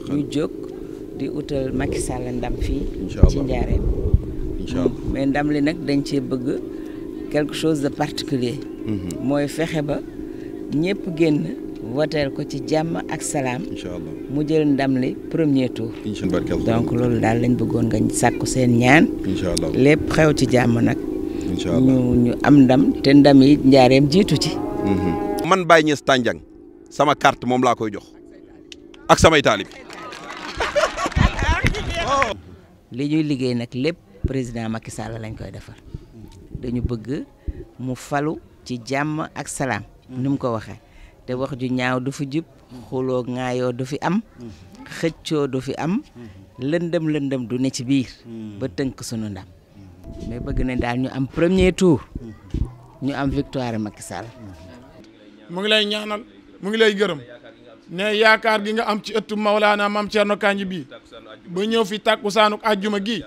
ñu jóg di utal Macky Sall ndam fii ci Njaareem mais ndam li nag dañ cee bëgg quelque chose de particulier mooy fexe ba ñëpp génn voteel ko ci jàmm ak salaam mu jël ndam li premier tour donc loolu daal lañ bëggoon nga sàkku seen ñaan lépp xew ci jàmm nag ñu am ndam te ndam yi Njaareem jiitu ci man Baye Niass Tandiang sama carte moom laa koy jox ak samay taalib li ñuy liggéey nag lépp président Macky Sall lañ koy defal dañu bëgg mu falu ci jàmm ak salaam ni mu ko waxee te wax ju ñaaw du fi jub xuloo ŋaayoo du fi am xëccoo du fi am lëndëm du ne ci biir ba tënk sunu ndam mais bëgg na daal ñu am premier tour ñu am victoire Macky Sall. mu ngi lay ñaanal mu ngi lay gërëm ne yaakaar gi nga am ci ëttu Maolana Mame Thierno Kandji bii ba ñëw fi tàkkusaanuk àjjuma gi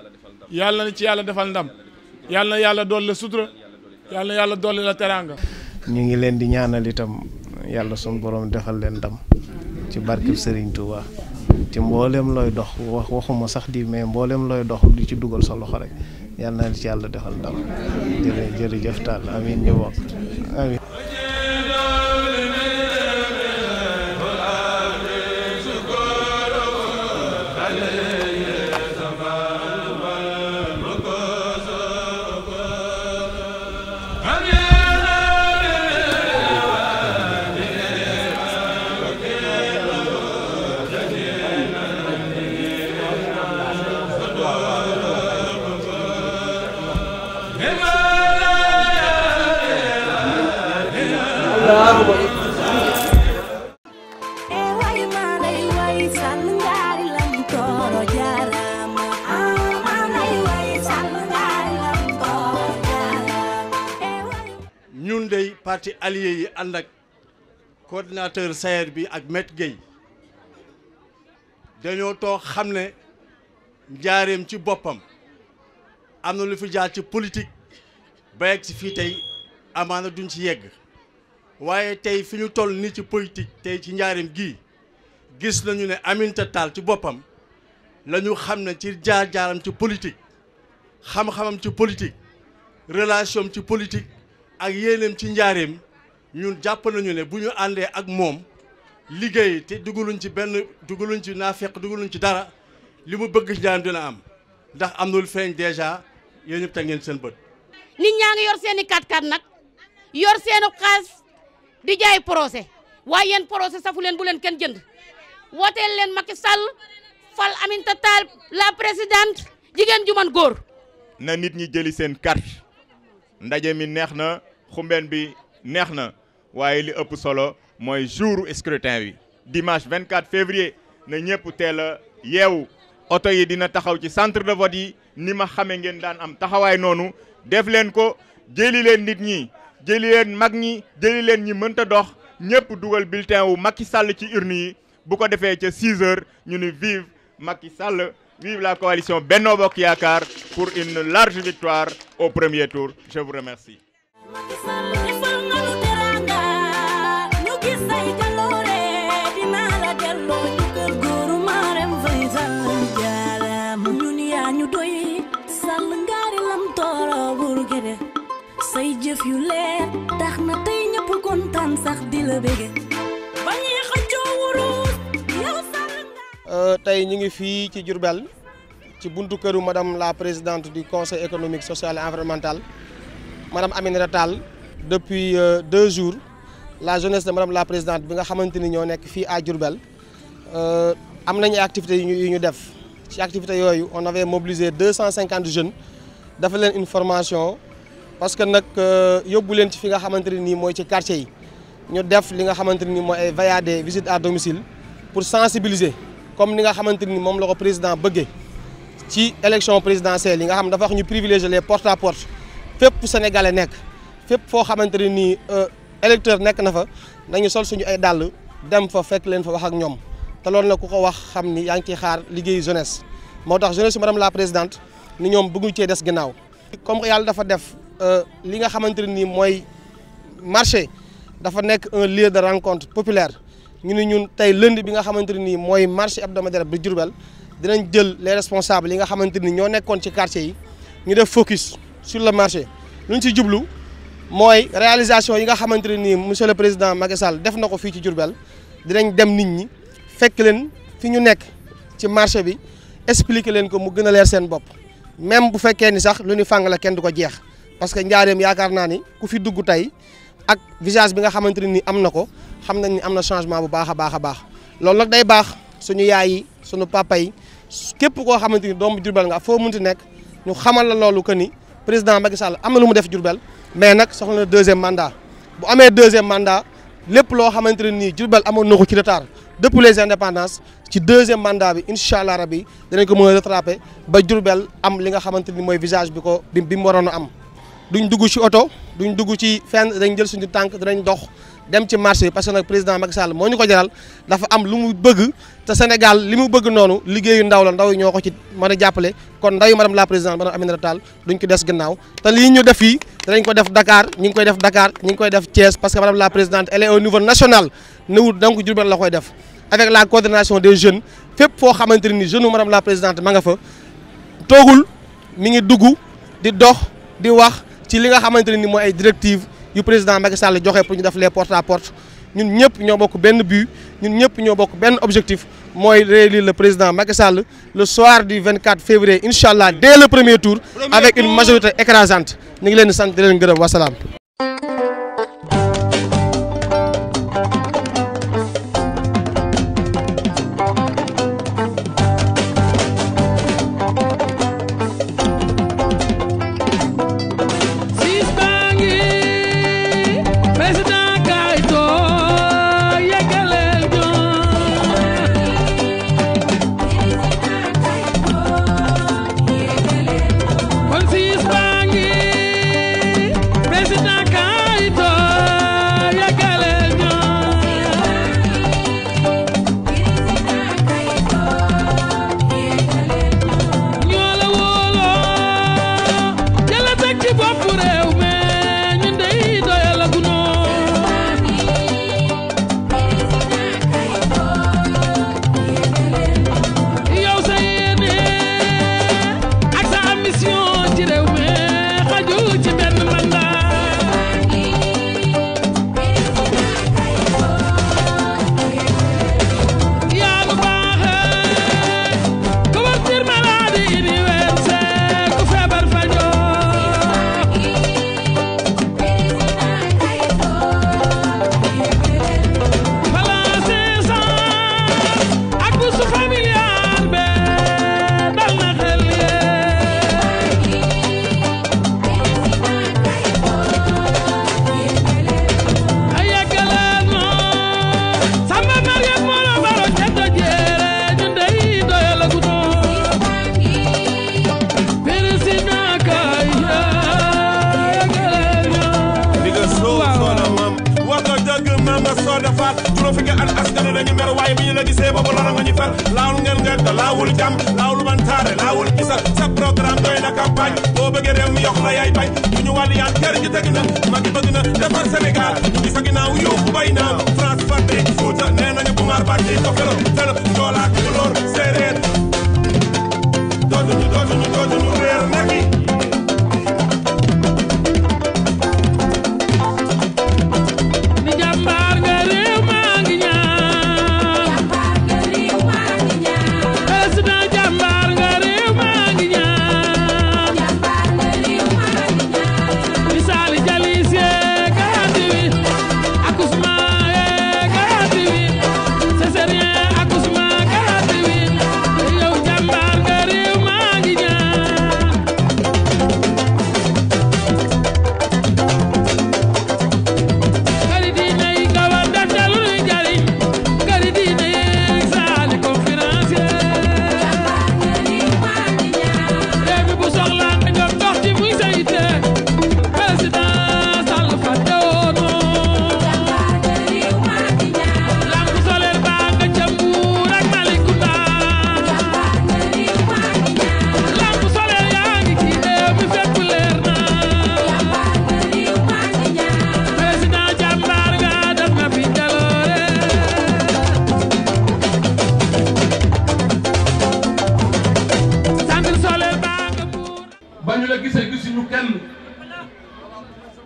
yàlla na ci yàlla defal ndam yàlla na yàlla dolli la sutura yàlla na yàlla dolli la teraanga. ñu ngi leen di ñaanal itam yàlla sunu borom defal leen ndam ci barkeb Serigne Touba ci mboolem looy dox waxuma sax di mais mboolem looy dox di ci dugal sa loxo rek yàlla na ci yàlla defal ndam jërëjëf Tall amiin ñu bokk amiin. ñun dey parti allié yi ànd ak coordinateur Sayer bi ak Maître Gueye dañoo toog xam ne Njaareem ci boppam am na lu fi jaar ci politique ba yegg si fii tey amaana duñ ci yegg waaye tey fi ñu toll nii ci politique tey ci Njaareem gii gis nañu ne Aminata Tall ci boppam la ñu xam ne ci jaar-jaaram ci politique xam-xamam ci politique relation ci politique ak yéeneem ci Njaareem ñun jàpp nañu ne bu ñu àndee ak moom liggéey te dugaluñ ci naafeq dugaluñ ci dara li mu bëgg ci Njaareem dina am ndax am na lu feeñ déjà yéen ñëpp teg ngeen seen bët. nit ñaa ngi yor seeni 4x4 nag yor seenu xaas di jaay procès waaye yéen procès safu leen bu leen kenn jënd wooteel leen Macky Sall fal Aminata Tall la présidente jigéen ju man góor. na nit ñi jëli seen carte ndaje mi neex na xumbeen bi neex na waaye li ëpp solo mooy jour scrutin bi dimanche 24 février na ñëpp teel a yeewu oto yi dina taxaw ci centre de vote yi ni ma xame ngeen daan am taxawaay noonu def leen ko jëli leen nit ñi jëli leen mag ñi jëli leen ñi mënta dox ñëpp dugal bulletin wu Macky Sall ci urne yi bu ko defee ca 6 heures ñu ni vive Macky Sall vive la coalition Benno Bokk Yaakaar pour une large victoire au premier tour. Je vous remercie. say jëf yu leer tax na tey ñëpp kontaan sax di la bége bañi xëccoo wurus yow tey ñu ngi fii ci Diourbel ci buntu këru madame la présidente du conseil économique social et environnemental madame Aminata Tall. Depuis 2 jours la jeunesse de madame la présidente bi nga xamante ni ñoo nekk fii à Diourbel am nañu activités yu ñu def ci activités yooyu on avait mobilisé 250 jeunes dafa leen une formation parce que nag yóbbu leen ci fi nga xamante ne nii mooy ci quartier yi ñu def li nga xamante ni mooy ay VAD visite à domicile pour sensibiliser comme ni nga xamante ni moom la ko président bëggee ci élection présidentielle yi nga xam dafa wax ñu privilégier les porte à porte fépp sénégalais nekk fépp foo xamante ne nii électeur nekk na fa nañu sol suñu ay dàll dem fa fekk leen fa wax ak ñoom te loolu nag ku ko wax xam ni yaa ngi ciy xaar liggéeyu jeunesse moo tax jeunesse madame la présidente ni ñoom bëgguñu cee des ginnaaw comme yàlla dafa def li nga xamante ne nii mooy marché dafa nekk un lieu de rencontre populaire ñu ni ñun tey lundi bi nga xamante ne nii mooy marché hebdomadaire bi Diourbel dinañ jël les responsables yi nga xamante ni ñoo nekkoon ci quartier yi ñu def focus sur le marché lu ñu ci jublu mooy réalisation yi nga xamante ne nii monsieur le président Macky Sall def na ko fii ci Diourbel dinañ dem nit ñi fekk leen fi ñu nekk ci marché bi expliquer leen ko mu gën a leer seen bopp même bu fekkee ni sax lu ñu fàng la kenn du ko jeex parce que njaareem yaakaar naa ni ku fi dugg tey ak visage bi nga xamante ne nii am na ko xam nañ ni am na changement bu baax a baax a baax loolu nag day baax suñu yaay yi suñu papa yi képp koo xamante ni doomu Diourbel nga foo mënti nekk ñu xamal la loolu que ni président Macky Sall am na lu mu def Diourbel mais nag soxla na 2e mandat bu amee 2e mandat lépp loo xamante ne nii Diourbel amoon na ko ci retard depuis les indépendances ci 2e mandat bi incha allah rabi danañ ko mën a rattraper ba Diourbel am li nga xamante ni mooy visage bi mu waroon a am. duñ dugg ci oto duñ dugg ci fenn dañ jël suñu tànk dinañ dox dem ci marché bi parce que nag président Macky Sall moo ñu ko jaral dafa am lu mu bëgg te Sénégal li mu bëgg noonu liggéeyu ndaw la ndaw yi ñoo ko ci mën a jàppale kon ndaw madame la présidente madame Aminata Tall duñ ko des gannaaw te lii ñu def fii danañ ko def Dakar ñi ngi koy def Dakar ñi ngi koy def Thiès parce que madame la présidente elle est au niveau national newut donc Diourbel la koy def avec la coordination des jeunes fépp foo xamante ni jeune madame la présidente ma nga fa toogul mi ngi dugg di dox di wax ci li nga xamante ne ni mooy ay directives yu président Macky Sall joxe pour ñu def les porte à porte ñun ñëpp ñoo bokk benn but ñun ñëpp ñoo bokk benn objectif mooy réélire le président Macky Sall le soir du 24 février incha allah dès le premier tour avec une majorité écrasante ñu ngi leen di sant di leen gërëm wasalaam. Ni jàmbaar nga réew maa ngi ñaan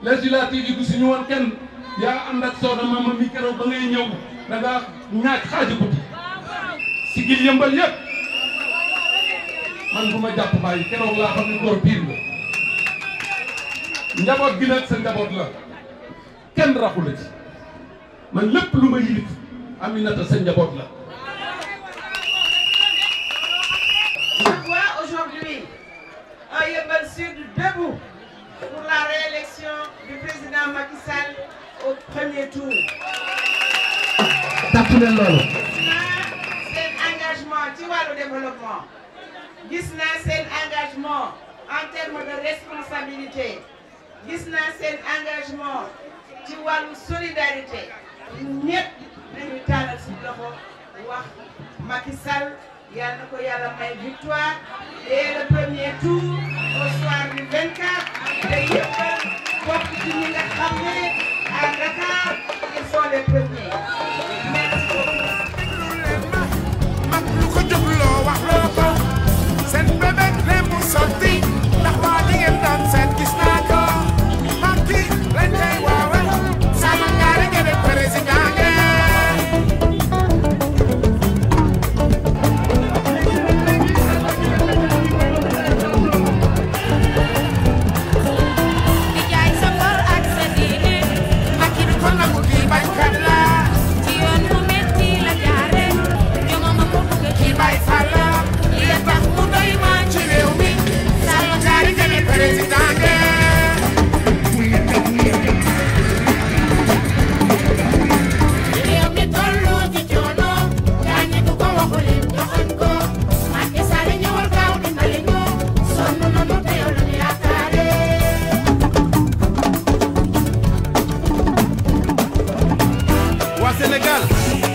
législative yi bu si ñu woon kenn yaa ànd ak Soda Mama mi keroog ba ngay ñëw da nga ñaaj xaaju guddi si gil yëmbal yëpp man bu ma jàpp bàyyi keroog laa xam ne góor piir la njaboot gi nag sa njaboot la kenn raxu la ci man lépp lu ma yilif Aminata sa njaboot la. Je vois aujourd'hui un Yeumbeul Sud debout pour la réélection du président Macky Sall au premier tour. tàccu leen loolu. Gis naa seen engagement ci wàllu développement. Gis naa seen engagement en termes de responsabilité. Gis naa seen engagement ci wàllu solidarité. ñëpp nañu tàllal si loxo wax Macky Sall yàlla na ko yàlla may victoire dès le premier tour au soir du 24 te yëpp bokk ci ñi nga xam ne à Dakar ils sont les premiers. Merci beaucoup. mag lu ko jógloo wax loo ko seen bébé ne mu sotti ndax waa li ngeen doon seet gis naa ko Macky lañ koy waawe sama ñaari ngeen président Sénégal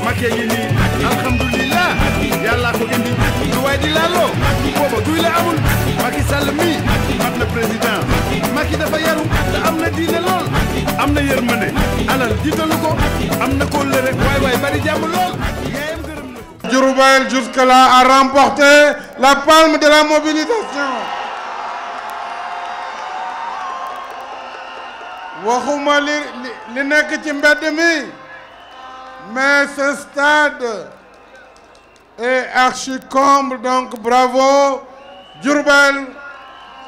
Macky ngi nii alhamdulillah yàlla ko indi lu waay di laaloo booba duy la amul Macky Sall mii mat na président Macky dafa yaru te am na diine lool am na yërmande alal jiitalu ko am na kóllëre waay bari jàmm lool yaayam gërëm na ko. Diourbel jusque-là a remporté la palme de la mobilisation. waxuma li nekk ci mbedd mi. Mais ce stade est archi comble, donc bravo Diourbel,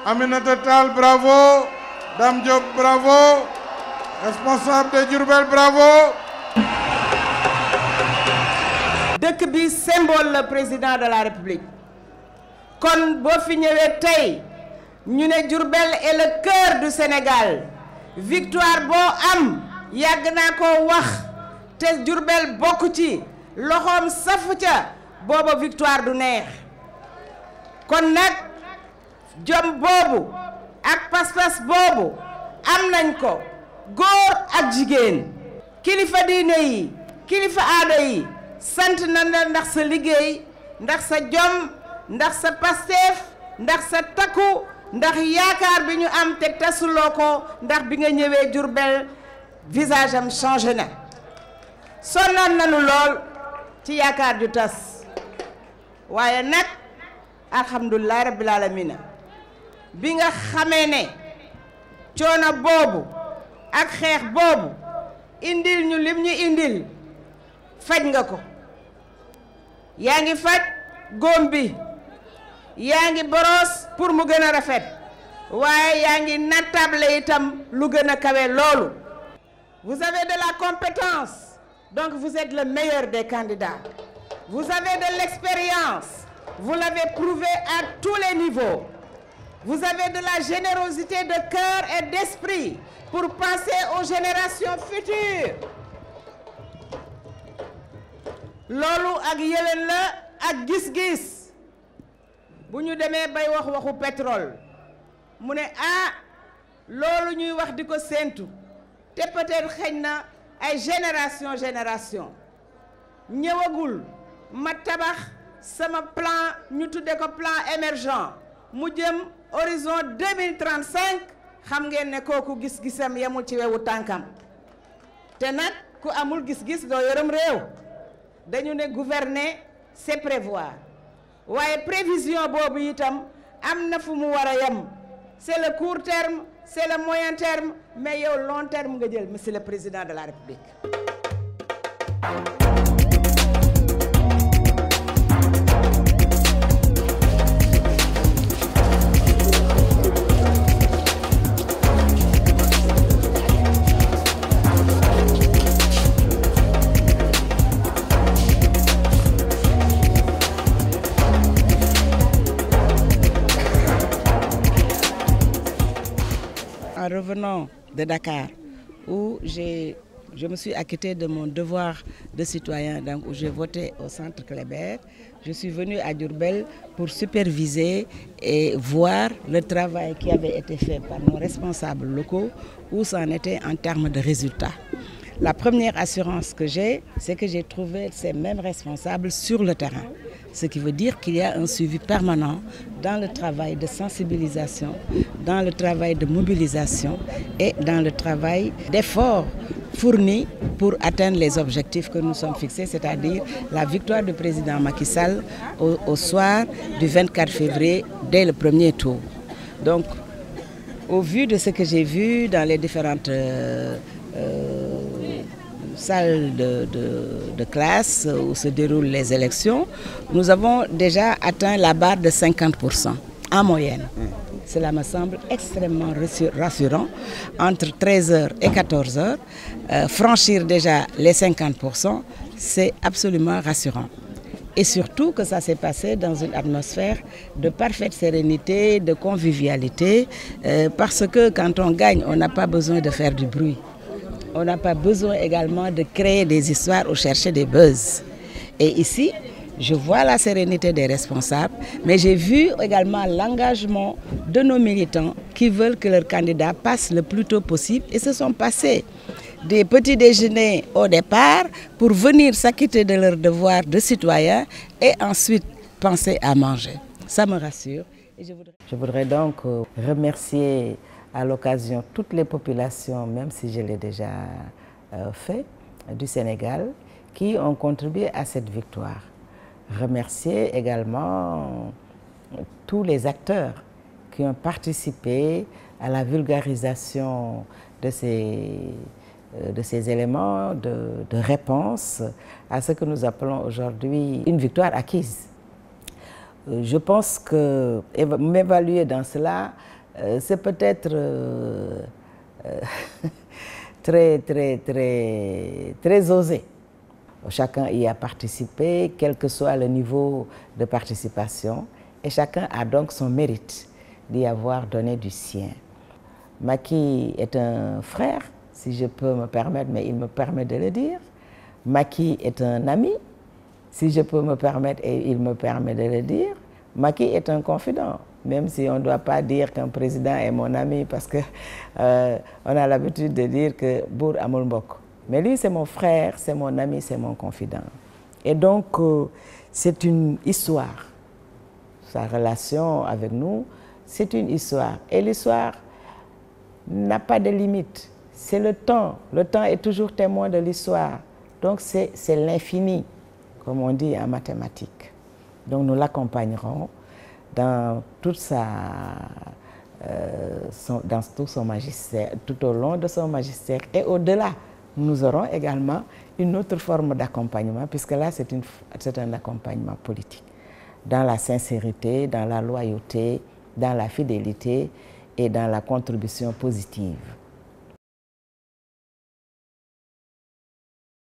Aminata Tall bravo, Dame Diop bravo, responsable de Diourbel bravo. dëkk bi symbole le président de la République kon boo fi ñëwee tey ñu ne Diourbel est le cœur du Sénégal victoire boo am yàgg naa ko wax. te Diourbel bokk ci loxoom safu ca booba victoire du neex kon nag jom boobu ak pas-pas boobu am nañ ko góor ak jigéen kilifa diine yi kilifa aada yi sant na la ndax sa liggéey ndax sa jom ndax sa pasteef ndax sa takku ndax yaakaar bi ñu am te tasuloo ko ndax bi nga ñëwee Diourbel visage am changé na sonnoon nañu lool ci yaakaar ju tas waaye nag alhamdulilah rabbil alamina bi nga xamee ne coono boobu ak xeex boobu indil ñu lim ñu indil faj nga ko yaa ngi faj góom bi yaa ngi boros pour mu gën a rafet waaye yaa ngi nattable itam lu gën a kawe loolu. Vous avez de la compétence. Donc vous êtes le meilleur des candidats. Vous avez de l'expérience. Vous l'avez prouvé à tous les niveaux. Vous avez de la générosité de cœur et d'esprit pour penser aux générations futures. loolu ak yéwén la ak gis-gis bu ñu demee bay waxu pétrole mu ne loolu ñuy wax di ko séentu te peut-être xëy na ay génération ñëwagul ma tabax sama plan ñu tudde ko plan émergent mu jëm horizon 2035 xam ngeen ne kooku gis-gisam yemul ci wewu tànkam te nag ku amul gis-gis doo yërëm réew dañu ne gouverner c'est prévoir waaye prévision boobu itam am na fu mu war a yem c'est le court terme, c'est le moyen terme, mais yow long terme nga jël, monsieur le président de la République. En revenant de Dakar, où je me suis acquittée de mon devoir de citoyen, donc où j'ai voté au centre Kléber, je suis venue à Diourbel pour superviser et voir le travail qui avait été fait par nos responsables locaux, où ça en était en termes de résultats. La première assurance que j'ai, c'est que j'ai trouvé ces mêmes responsables sur le terrain. Ce qui veut dire qu'il y a un suivi permanent dans le travail de sensibilisation, dans le travail de mobilisation et dans le travail d'effort fourni pour atteindre les objectifs que nous sommes fixés, c'est-à-dire la victoire du président Macky Sall au soir du 24 février dès le premier tour. Donc, au vu de ce que j'ai vu dans les différentes salles de classe où se déroulent les élections, nous avons déjà atteint la barre de 50% en moyenne. Cela me semble extrêmement rassurant. Entre 13h et 14h, franchir déjà les 50%, c'est absolument rassurant. Et surtout que ça s'est passé dans une atmosphère de parfaite sérénité, de convivialité, parce que quand on gagne, on n'a pas besoin de faire du bruit. On n'a pas besoin également de créer des histoires ou chercher des buzz. Et ici, je vois la sérénité des responsables, mais j'ai vu également l'engagement de nos militants qui veulent que leur candidat passe le plus tôt possible et se sont passés des petits déjeuners au départ pour venir s'acquitter de leur devoir de citoyen et ensuite penser à manger. Ça me rassure. Et je voudrais donc remercier à l'occasion toutes les populations, même si je l'ai déjà fait, du Sénégal, qui ont contribué à cette victoire. Remercier également tous les acteurs qui ont participé à la vulgarisation de ces éléments de réponse à ce que nous appelons aujourd'hui une victoire acquise. Je pense que m'évaluer dans cela, c'est peut-être très osé. Chacun y a participé, quel que soit le niveau de participation, et chacun a donc son mérite d'y avoir donné du sien. Macky est un frère, si je peux me permettre, mais il me permet de le dire. Macky est un ami, si je peux me permettre, et il me permet de le dire. Macky est un confident, même si on ne doit pas dire qu'un président est mon ami, parce que on a l'habitude de dire que Bour amul mbokk. Mais lui, c'est mon frère, c'est mon ami, c'est mon confident. Et donc, c'est une histoire. Sa relation avec nous, c'est une histoire. Et l'histoire n'a pas de limite. C'est le temps. Le temps est toujours témoin de l'histoire. Donc, c'est l'infini, comme on dit en mathématiques. Donc, nous l'accompagnerons dans tout son magistère, tout au long de son magistère et au-delà. Nous aurons également une autre forme d'accompagnement, puisque là, c'est un accompagnement politique, dans la sincérité, dans la loyauté, dans la fidélité et dans la contribution positive.